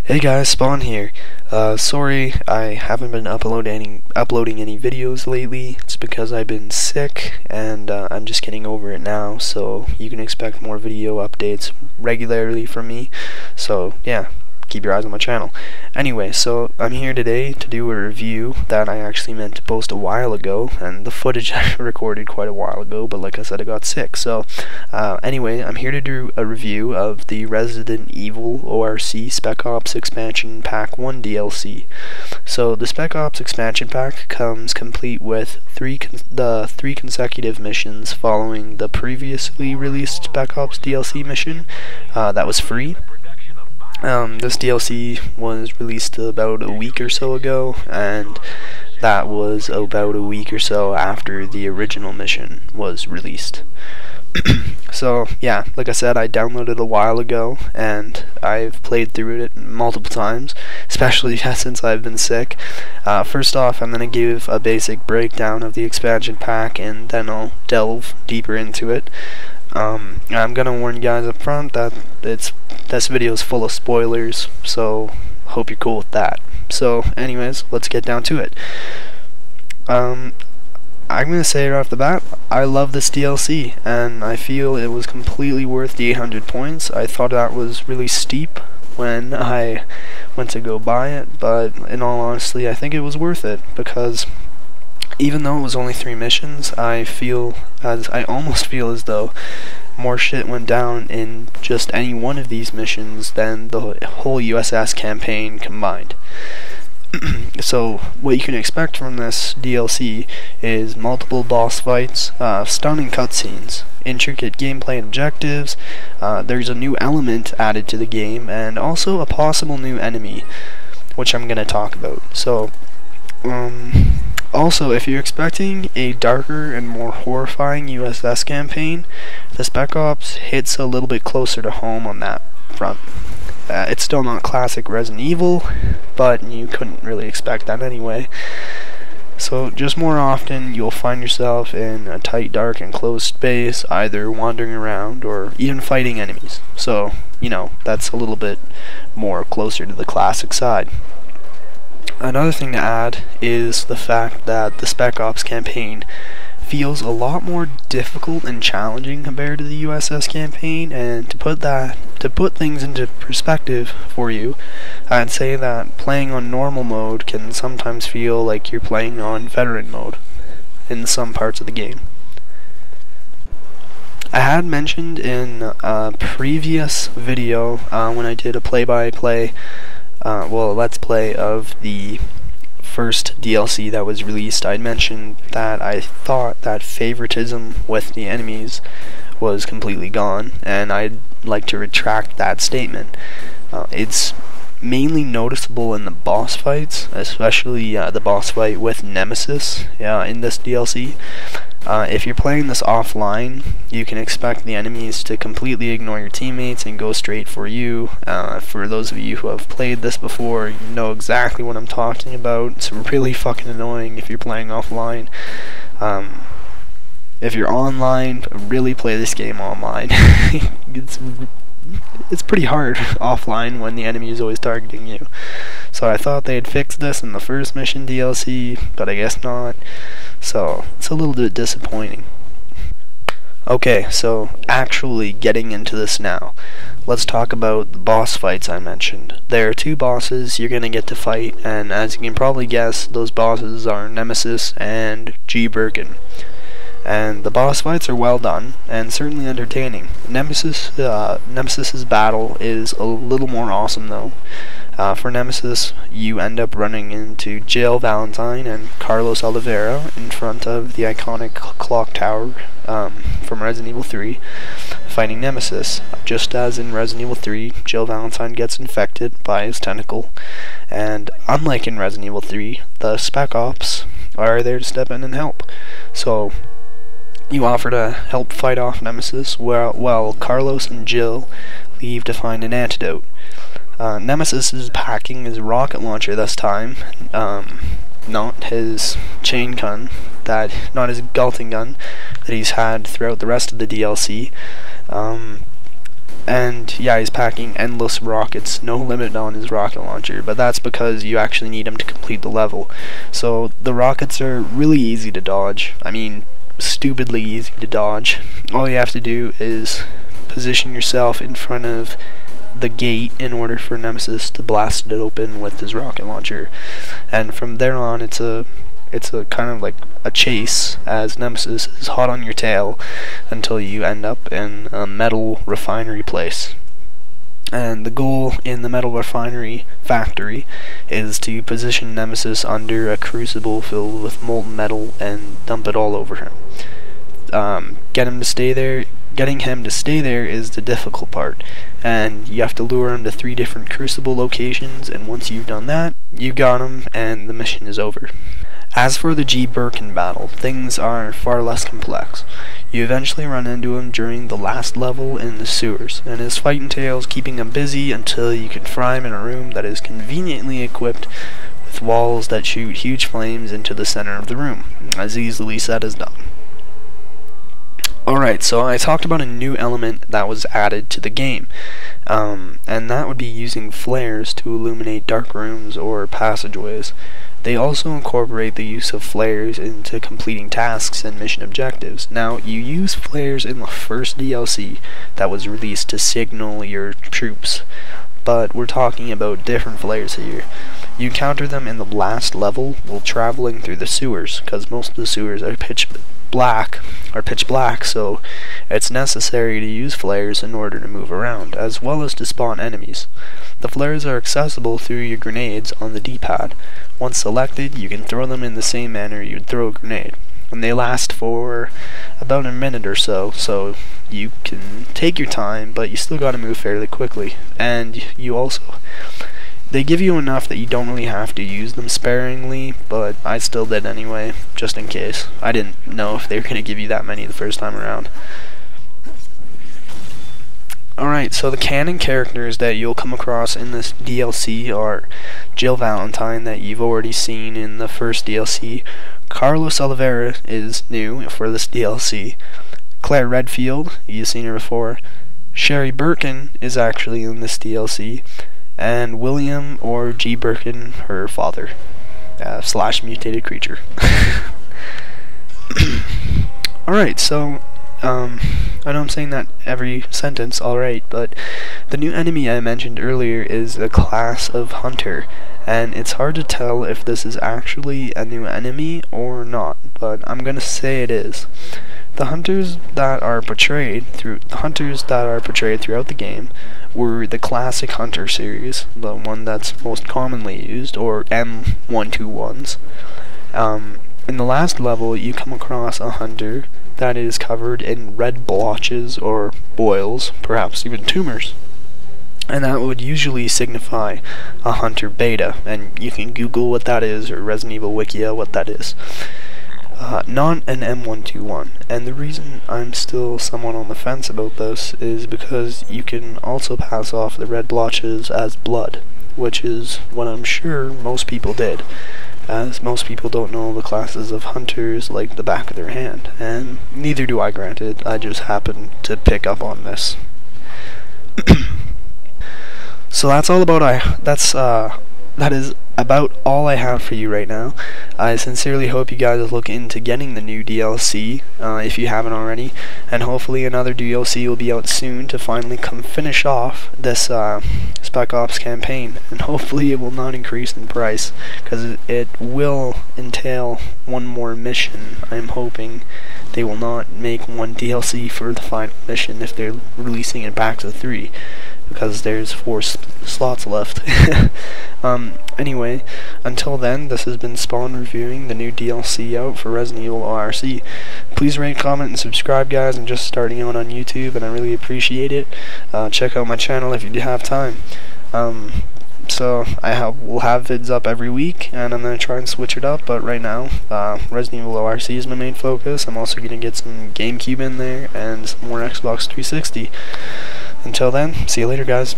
Hey guys, Spawn here. Sorry I haven't been uploading any videos lately. It's because I've been sick and I'm just getting over it now, so you can expect more video updates regularly from me. So yeah, keep your eyes on my channel. Anyway, so I'm here today to do a review that I actually meant to post a while ago, and the footage I recorded quite a while ago, but like I said, I got sick. So anyway, I'm here to do a review of the Resident Evil ORC Spec-Ops Expansion Pack 1 DLC. So the Spec-Ops Expansion Pack comes complete with three consecutive missions following the previously released Spec-Ops DLC mission that was free. This DLC was released about a week or so ago, and that was about a week or so after the original mission was released. So yeah, like I said, I downloaded it a while ago, and I've played through it multiple times, especially since I've been sick. First off, I'm going to give a basic breakdown of the expansion pack, and then I'll delve deeper into it. I'm gonna warn you guys up front that this video is full of spoilers, so hope you're cool with that. So anyways, let's get down to it. I'm gonna say right off the bat, I love this DLC, and I feel it was completely worth the 800 points. I thought that was really steep when I went to go buy it, but in all honesty, I think it was worth it, because even though it was only 3 missions, I almost feel as though more shit went down in just any one of these missions than the whole USS campaign combined. So what you can expect from this DLC is multiple boss fights, stunning cutscenes, intricate gameplay and objectives. There's a new element added to the game, and also a possible new enemy, which I'm gonna talk about. So also, if you're expecting a darker and more horrifying USS campaign, the Spec-Ops hits a little bit closer to home on that front. It's still not classic Resident Evil, but you couldn't really expect that anyway. So just more often, you'll find yourself in a tight, dark, and closed space, either wandering around or even fighting enemies. So, you know, that's a little bit more closer to the classic side. Another thing to add is the fact that the Spec-Ops campaign feels a lot more difficult and challenging compared to the USS campaign, and to put things into perspective for you, I'd say that playing on normal mode can sometimes feel like you're playing on veteran mode in some parts of the game. I had mentioned in a previous video when I did a play-by-play let's play of the first DLC that was released, I mentioned that I thought that favoritism with the enemies was completely gone, and I'd like to retract that statement. It's mainly noticeable in the boss fights, especially the boss fight with Nemesis in this DLC. If you're playing this offline, you can expect the enemies to completely ignore your teammates and go straight for you. For those of you who have played this before, you know exactly what I'm talking about. It's really fucking annoying if you're playing offline. If you're online, really play this game online. It's pretty hard offline when the enemy is always targeting you. So I thought they'd fix this in the first mission DLC, but I guess not. So it's a little bit disappointing. Okay, so actually getting into this now. Let's talk about the boss fights I mentioned. There are 2 bosses you're gonna get to fight, and as you can probably guess, those bosses are Nemesis and G. Birkin. And the boss fights are well done and certainly entertaining. Nemesis's battle is a little more awesome though. For Nemesis, you end up running into Jill Valentine and Carlos Oliveira in front of the iconic clock tower from Resident Evil 3, fighting Nemesis. Just as in Resident Evil 3, Jill Valentine gets infected by his tentacle, and unlike in Resident Evil 3, the Spec-Ops are there to step in and help. So you offer to help fight off Nemesis, while Carlos and Jill leave to find an antidote. Nemesis is packing his rocket launcher this time, not his chain gun, not his Galting gun that he's had throughout the rest of the DLC. And yeah, he's packing endless rockets, no limit on his rocket launcher, but that's because you actually need him to complete the level. So the rockets are really easy to dodge. I mean, stupidly easy to dodge. All you have to do is position yourself in front of the gate in order for Nemesis to blast it open with his rocket launcher. And from there on, it's a kind of like a chase, as Nemesis is hot on your tail until you end up in a metal refinery place. And the goal in the metal refinery factory is to position Nemesis under a crucible filled with molten metal and dump it all over him. Getting him to stay there is the difficult part, and you have to lure him to 3 different crucible locations, and once you've done that, you got him and the mission is over. As for the G. Birkin battle, things are far less complex. You eventually run into him during the last level in the sewers, and his fight entails keeping him busy until you can fry him in a room that is conveniently equipped with walls that shoot huge flames into the center of the room. As easily said as done. Alright, so I talked about a new element that was added to the game, and that would be using flares to illuminate dark rooms or passageways. They also incorporate the use of flares into completing tasks and mission objectives. Now, you use flares in the first DLC that was released to signal your troops, but we're talking about different flares here. You encounter them in the last level while traveling through the sewers, because most of the sewers are pitch black, so it's necessary to use flares in order to move around, as well as to spawn enemies. The flares are accessible through your grenades on the D-pad. Once selected, you can throw them in the same manner you'd throw a grenade, and they last for about a minute or so, so you can take your time, but you still gotta move fairly quickly. And they give you enough that you don't really have to use them sparingly, but I still did anyway, just in case. I didn't know if they were going to give you that many the first time around. Alright, so the canon characters that you'll come across in this DLC are Jill Valentine, that you've already seen in the first DLC. Carlos Oliveira is new for this DLC. Claire Redfield, you've seen her before. Sherry Birkin is actually in this DLC. And William or G. Birkin, her father, / mutated creature. Alright, so, I know I'm saying that every sentence, alright, but the new enemy I mentioned earlier is a class of hunter, and it's hard to tell if this is actually a new enemy or not, but I'm gonna say it is. The hunters that are portrayed throughout the game were the classic hunter series, the one that's most commonly used, or M121s. In the last level, you come across a hunter that is covered in red blotches or boils, perhaps even tumors. And that would usually signify a hunter beta, and you can Google what that is, or Resident Evil Wikia what that is. Not an M121, and the reason I'm still somewhat on the fence about this is because you can also pass off the red blotches as blood, which is what I'm sure most people did, as most people don't know the classes of hunters like the back of their hand, and neither do I, granted. I just happened to pick up on this. So that's all about that is about all I have for you right now. I sincerely hope you guys look into getting the new DLC if you haven't already, and hopefully another DLC will be out soon to finally come finish off this Spec-Ops campaign, and hopefully it will not increase in price, because it will entail one more mission. I'm hoping they will not make one DLC for the final mission if they're releasing in packs of 3, because there's 4 slots left. Anyway, until then, this has been Spawn reviewing the new DLC out for Resident Evil ORC. Please rate, comment, and subscribe, guys. I'm just starting out on YouTube, and I really appreciate it. Check out my channel if you do have time. So we'll have vids up every week, and I'm going to try and switch it up, but right now, Resident Evil ORC is my main focus. I'm also going to get some GameCube in there, and some more Xbox 360. Until then, see you later, guys.